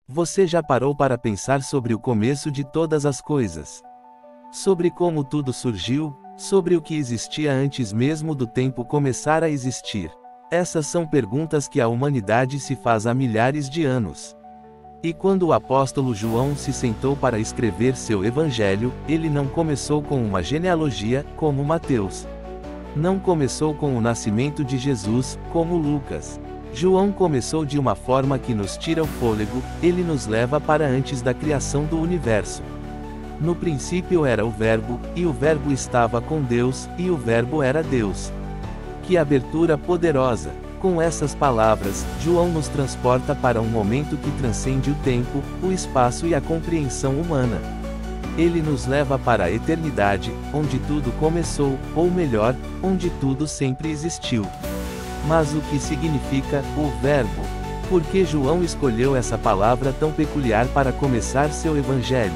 Você já parou para pensar sobre o começo de todas as coisas? Sobre como tudo surgiu? Sobre o que existia antes mesmo do tempo começar a existir? Essas são perguntas que a humanidade se faz há milhares de anos. E quando o apóstolo João se sentou para escrever seu evangelho, ele não começou com uma genealogia, como Mateus. Não começou com o nascimento de Jesus, como Lucas. João começou de uma forma que nos tira o fôlego, ele nos leva para antes da criação do universo. No princípio era o Verbo, e o Verbo estava com Deus, e o Verbo era Deus. Que abertura poderosa! Com essas palavras, João nos transporta para um momento que transcende o tempo, o espaço e a compreensão humana. Ele nos leva para a eternidade, onde tudo começou, ou melhor, onde tudo sempre existiu. Mas o que significa o Verbo? Por que João escolheu essa palavra tão peculiar para começar seu evangelho?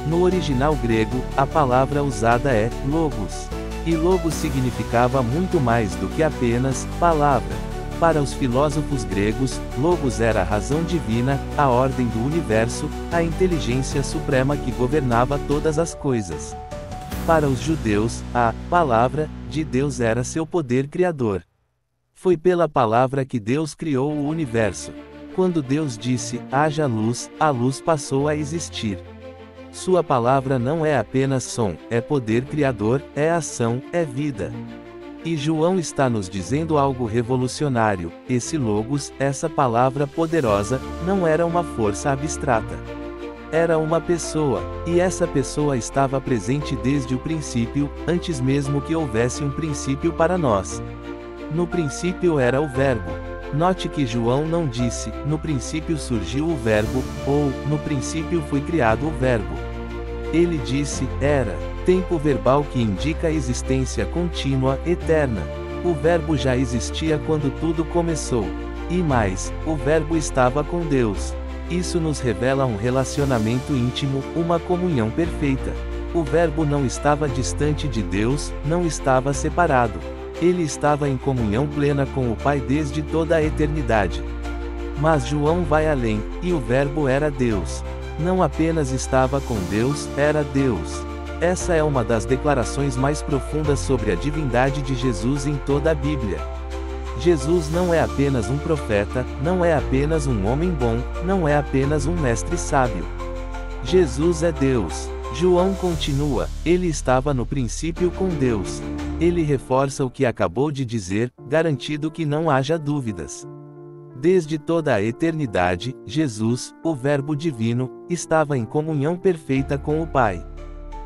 No original grego, a palavra usada é logos. E logos significava muito mais do que apenas palavra. Para os filósofos gregos, logos era a razão divina, a ordem do universo, a inteligência suprema que governava todas as coisas. Para os judeus, a palavra de Deus era seu poder criador. Foi pela palavra que Deus criou o universo. Quando Deus disse, haja luz, a luz passou a existir. Sua palavra não é apenas som, é poder criador, é ação, é vida. E João está nos dizendo algo revolucionário: esse logos, essa palavra poderosa, não era uma força abstrata. Era uma pessoa, e essa pessoa estava presente desde o princípio, antes mesmo que houvesse um princípio para nós. No princípio era o Verbo. Note que João não disse, no princípio surgiu o Verbo, ou, no princípio foi criado o Verbo. Ele disse, era, tempo verbal que indica a existência contínua, eterna. O Verbo já existia quando tudo começou. E mais, o Verbo estava com Deus. Isso nos revela um relacionamento íntimo, uma comunhão perfeita. O Verbo não estava distante de Deus, não estava separado. Ele estava em comunhão plena com o Pai desde toda a eternidade. Mas João vai além, e o Verbo era Deus. Não apenas estava com Deus, era Deus. Essa é uma das declarações mais profundas sobre a divindade de Jesus em toda a Bíblia. Jesus não é apenas um profeta, não é apenas um homem bom, não é apenas um mestre sábio. Jesus é Deus. João continua, ele estava no princípio com Deus. Ele reforça o que acabou de dizer, garantindo que não haja dúvidas. Desde toda a eternidade, Jesus, o Verbo divino, estava em comunhão perfeita com o Pai.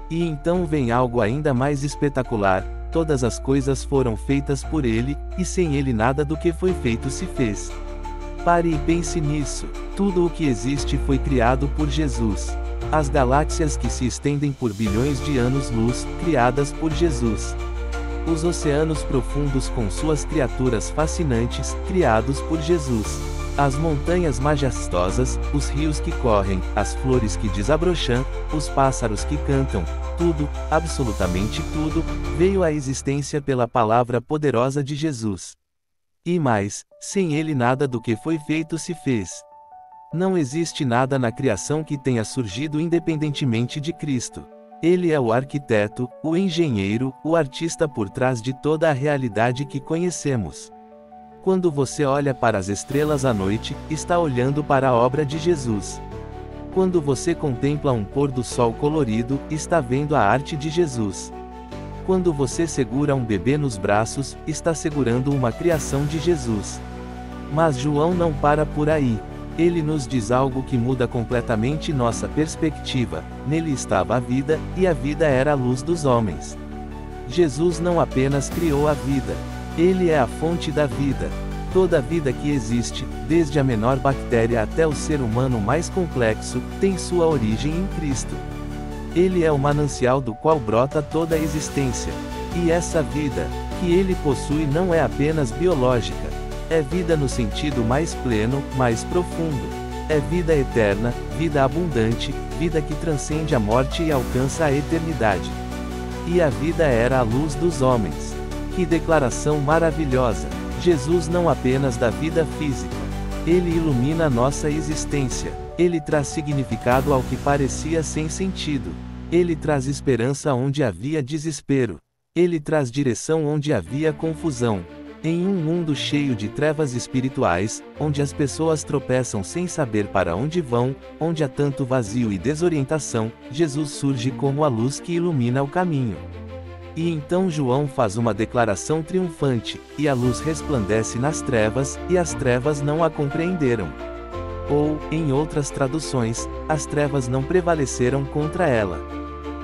E então vem algo ainda mais espetacular: todas as coisas foram feitas por ele, e sem ele nada do que foi feito se fez. Pare e pense nisso. Tudo o que existe foi criado por Jesus. As galáxias que se estendem por bilhões de anos-luz, criadas por Jesus. Os oceanos profundos com suas criaturas fascinantes, criados por Jesus. As montanhas majestosas, os rios que correm, as flores que desabrocham, os pássaros que cantam, tudo, absolutamente tudo, veio à existência pela palavra poderosa de Jesus. E mais, sem ele nada do que foi feito se fez. Não existe nada na criação que tenha surgido independentemente de Cristo. Ele é o arquiteto, o engenheiro, o artista por trás de toda a realidade que conhecemos. Quando você olha para as estrelas à noite, está olhando para a obra de Jesus. Quando você contempla um pôr do sol colorido, está vendo a arte de Jesus. Quando você segura um bebê nos braços, está segurando uma criação de Jesus. Mas João não para por aí. Ele nos diz algo que muda completamente nossa perspectiva: nele estava a vida, e a vida era a luz dos homens. Jesus não apenas criou a vida. Ele é a fonte da vida. Toda a vida que existe, desde a menor bactéria até o ser humano mais complexo, tem sua origem em Cristo. Ele é o manancial do qual brota toda a existência. E essa vida que ele possui não é apenas biológica. É vida no sentido mais pleno, mais profundo. É vida eterna, vida abundante, vida que transcende a morte e alcança a eternidade. E a vida era a luz dos homens. Que declaração maravilhosa! Jesus não apenas dá vida física. Ele ilumina nossa existência. Ele traz significado ao que parecia sem sentido. Ele traz esperança onde havia desespero. Ele traz direção onde havia confusão. Em um mundo cheio de trevas espirituais, onde as pessoas tropeçam sem saber para onde vão, onde há tanto vazio e desorientação, Jesus surge como a luz que ilumina o caminho. E então João faz uma declaração triunfante, e a luz resplandece nas trevas, e as trevas não a compreenderam. Ou, em outras traduções, as trevas não prevaleceram contra ela.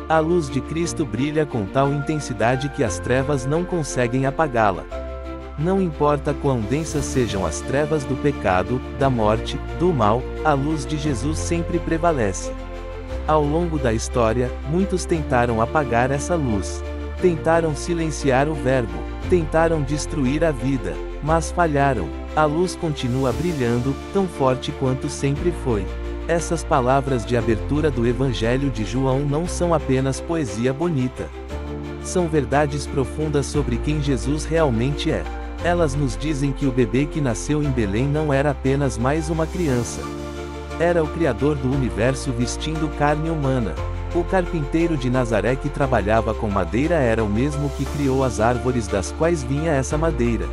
A luz de Cristo brilha com tal intensidade que as trevas não conseguem apagá-la. Não importa quão densas sejam as trevas do pecado, da morte, do mal, a luz de Jesus sempre prevalece. Ao longo da história, muitos tentaram apagar essa luz. Tentaram silenciar o Verbo. Tentaram destruir a vida. Mas falharam. A luz continua brilhando, tão forte quanto sempre foi. Essas palavras de abertura do Evangelho de João não são apenas poesia bonita. São verdades profundas sobre quem Jesus realmente é. Elas nos dizem que o bebê que nasceu em Belém não era apenas mais uma criança. Era o Criador do universo vestindo carne humana. O carpinteiro de Nazaré que trabalhava com madeira era o mesmo que criou as árvores das quais vinha essa madeira.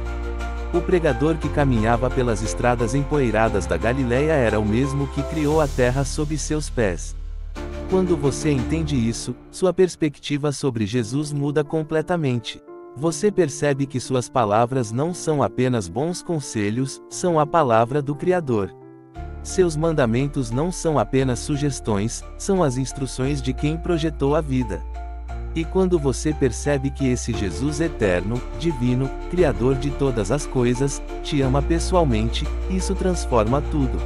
O pregador que caminhava pelas estradas empoeiradas da Galileia era o mesmo que criou a terra sob seus pés. Quando você entende isso, sua perspectiva sobre Jesus muda completamente. Você percebe que suas palavras não são apenas bons conselhos, são a palavra do Criador. Seus mandamentos não são apenas sugestões, são as instruções de quem projetou a vida. E quando você percebe que esse Jesus eterno, divino, Criador de todas as coisas, te ama pessoalmente, isso transforma tudo.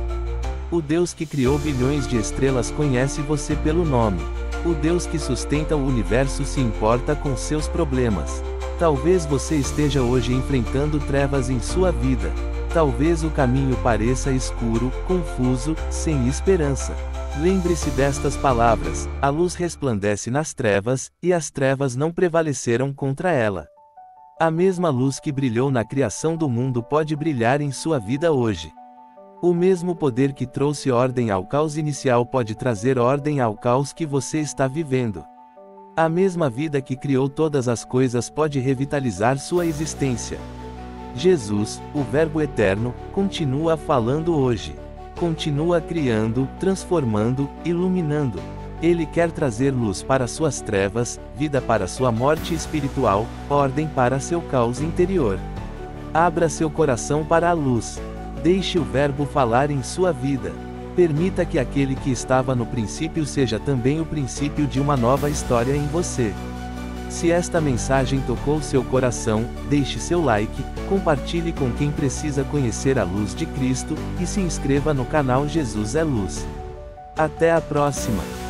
O Deus que criou bilhões de estrelas conhece você pelo nome. O Deus que sustenta o universo se importa com seus problemas. Talvez você esteja hoje enfrentando trevas em sua vida. Talvez o caminho pareça escuro, confuso, sem esperança. Lembre-se destas palavras: a luz resplandece nas trevas, e as trevas não prevaleceram contra ela. A mesma luz que brilhou na criação do mundo pode brilhar em sua vida hoje. O mesmo poder que trouxe ordem ao caos inicial pode trazer ordem ao caos que você está vivendo. A mesma vida que criou todas as coisas pode revitalizar sua existência. Jesus, o Verbo eterno, continua falando hoje. Continua criando, transformando, iluminando. Ele quer trazer luz para suas trevas, vida para sua morte espiritual, ordem para seu caos interior. Abra seu coração para a luz. Deixe o Verbo falar em sua vida. Permita que aquele que estava no princípio seja também o princípio de uma nova história em você. Se esta mensagem tocou seu coração, deixe seu like, compartilhe com quem precisa conhecer a luz de Cristo, e se inscreva no canal Jesus é Luz. Até a próxima!